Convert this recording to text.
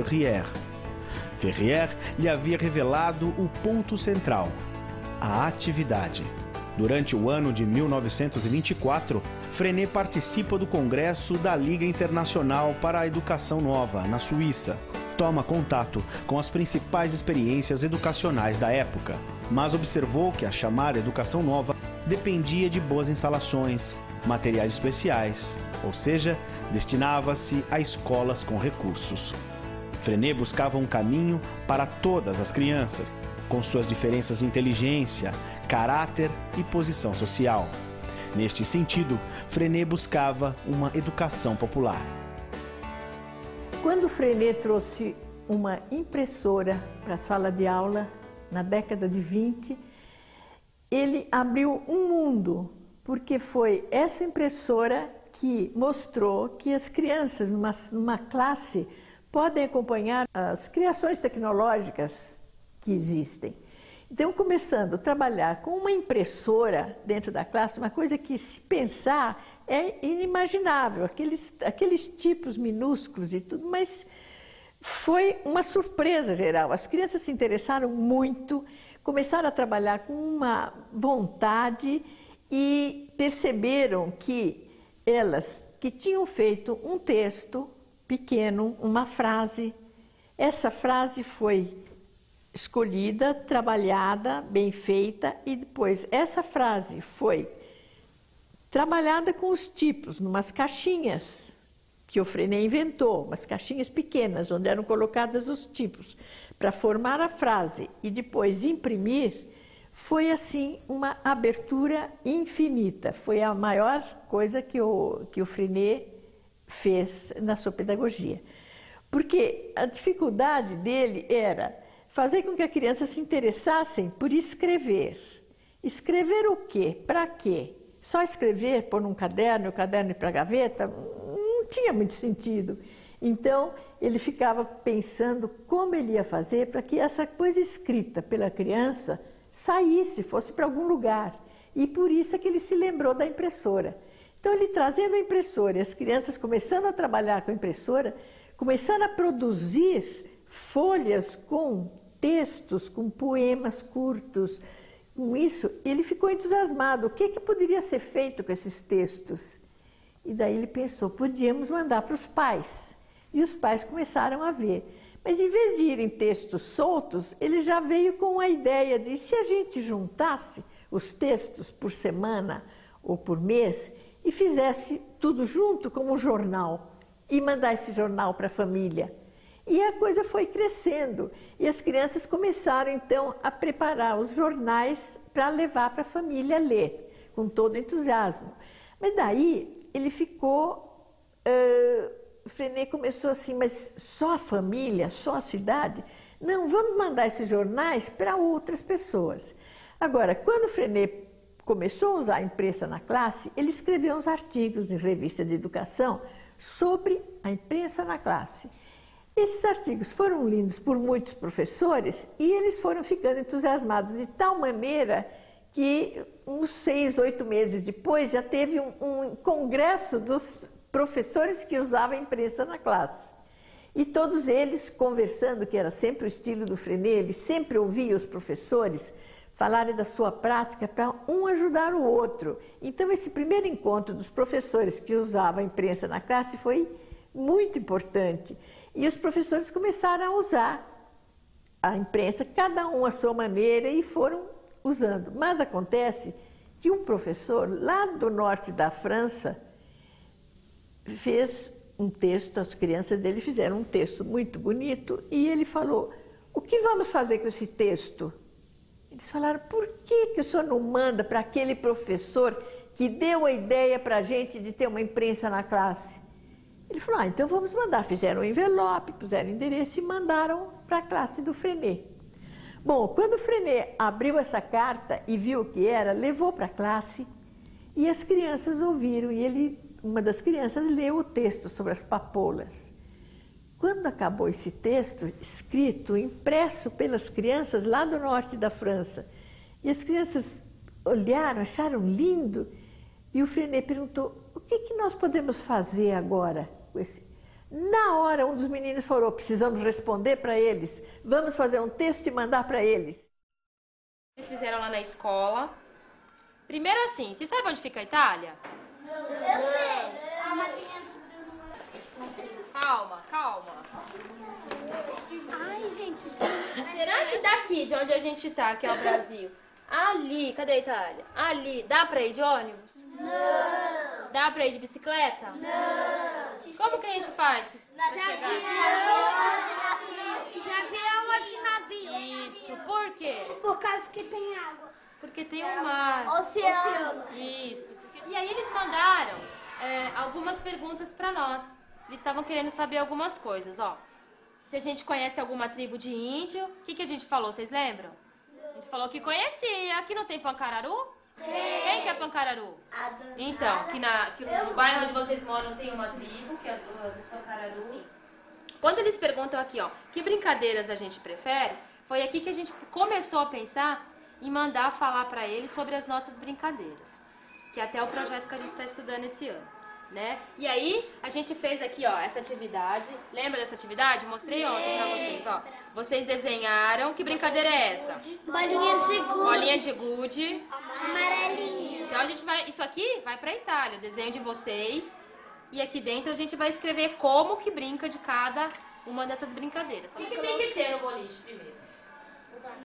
Ferrier. Ferrier lhe havia revelado o ponto central, a atividade. Durante o ano de 1924, Frenet participa do Congresso da Liga Internacional para a Educação Nova, na Suíça. Toma contato com as principais experiências educacionais da época, mas observou que a chamada Educação Nova dependia de boas instalações, materiais especiais, ou seja, destinava-se a escolas com recursos. Frenet buscava um caminho para todas as crianças, com suas diferenças de inteligência, caráter e posição social. Neste sentido, Frenet buscava uma educação popular. Quando Frenet trouxe uma impressora para a sala de aula, na década de 20, ele abriu um mundo, porque foi essa impressora que mostrou que as crianças numa classe podem acompanhar as criações tecnológicas que existem. Então, começando a trabalhar com uma impressora dentro da classe, uma coisa que, se pensar, é inimaginável, aqueles tipos minúsculos e tudo, mas foi uma surpresa geral. As crianças se interessaram muito, começaram a trabalhar com uma vontade e perceberam que elas que tinham feito um texto pequeno, uma frase, essa frase foi escolhida, trabalhada, bem feita, e depois essa frase foi trabalhada com os tipos, numas caixinhas que o Frenet inventou, umas caixinhas pequenas, onde eram colocados os tipos, para formar a frase e depois imprimir. Foi assim uma abertura infinita, foi a maior coisa que o Frenet fez na sua pedagogia. Porque a dificuldade dele era fazer com que a criança se interessassem por escrever. Escrever o quê? Para quê? Só escrever, pôr num caderno, o caderno ir para a gaveta, não tinha muito sentido. Então, ele ficava pensando como ele ia fazer para que essa coisa escrita pela criança saísse, fosse para algum lugar. E por isso é que ele se lembrou da impressora. Então, ele trazendo a impressora e as crianças começando a trabalhar com a impressora, começando a produzir folhas com textos, com poemas curtos. Com isso, ele ficou entusiasmado. O que poderia ser feito com esses textos? E daí ele pensou, podíamos mandar para os pais. E os pais começaram a ver. Mas em vez de irem textos soltos, ele já veio com a ideia de, se a gente juntasse os textos por semana ou por mês e fizesse tudo junto como um jornal e mandar esse jornal para a família. E a coisa foi crescendo e as crianças começaram então a preparar os jornais para levar para a família ler, com todo entusiasmo. Mas daí ele ficou, o Frenet começou assim, mas só a família, só a cidade? Não, vamos mandar esses jornais para outras pessoas. Agora, quando o Frenet começou a usar a imprensa na classe, ele escreveu uns artigos em revista de educação sobre a imprensa na classe. Esses artigos foram lidos por muitos professores e eles foram ficando entusiasmados de tal maneira que uns 6, 8 meses depois já teve um congresso dos professores que usavam a imprensa na classe. E todos eles conversando, que era sempre o estilo do Frenet, ele sempre ouvia os professores falarem da sua prática para um ajudar o outro. Então, esse primeiro encontro dos professores que usavam a imprensa na classe foi muito importante. E os professores começaram a usar a imprensa, cada um à sua maneira, e foram usando. Mas acontece que um professor lá do norte da França fez um texto, as crianças dele fizeram um texto muito bonito, e ele falou, o que vamos fazer com esse texto? Eles falaram, por que o senhor não manda para aquele professor que deu a ideia para a gente de ter uma imprensa na classe? Ele falou, então vamos mandar. Fizeram um envelope, puseram endereço e mandaram para a classe do Frenet. Bom, quando o Frenet abriu essa carta e viu o que era, levou para a classe e as crianças ouviram. E uma das crianças leu o texto sobre as papoulas. Quando acabou esse texto, escrito, impresso pelas crianças lá do norte da França, e as crianças olharam, acharam lindo, e o Frenet perguntou, o que nós podemos fazer agora com esse? Na hora, um dos meninos falou, precisamos responder para eles, vamos fazer um texto e mandar para eles. Eles fizeram lá na escola. Primeiro assim, você sabe onde fica a Itália? Eu sei. Calma, calma. Ai, gente. Será que daqui, de onde a gente tá, que é o Brasil, ali, cadê a Itália? Ali, dá pra ir de ônibus? Não. Dá pra ir de bicicleta? Não. Como que a gente faz pra chegar? De avião ou de navio? Isso, por quê? Por causa que tem água. Porque tem um mar. Oceano. Isso. E aí eles mandaram algumas perguntas pra nós. Eles estavam querendo saber algumas coisas, ó. Se a gente conhece alguma tribo de índio, o que a gente falou, vocês lembram? A gente falou que conhecia. Aqui não tem Pancararu? Sim. Quem que é Pancararu? Então, que no bairro onde vocês moram tem uma tribo, que é dos Pancararus. Quando eles perguntam aqui, ó, que brincadeiras a gente prefere, foi aqui que a gente começou a pensar em mandar falar pra eles sobre as nossas brincadeiras. Que é até o projeto que a gente está estudando esse ano, né? E aí, a gente fez aqui, ó, essa atividade. Lembra dessa atividade? Mostrei ontem pra vocês, ó. Vocês desenharam. Que brincadeira é essa? Bolinha de gude. Bolinha de gude. Amarelinha. Então a gente vai, isso aqui vai pra Itália, o desenho de vocês. E aqui dentro a gente vai escrever como que brinca de cada uma dessas brincadeiras. O que tem que ter no boliche primeiro?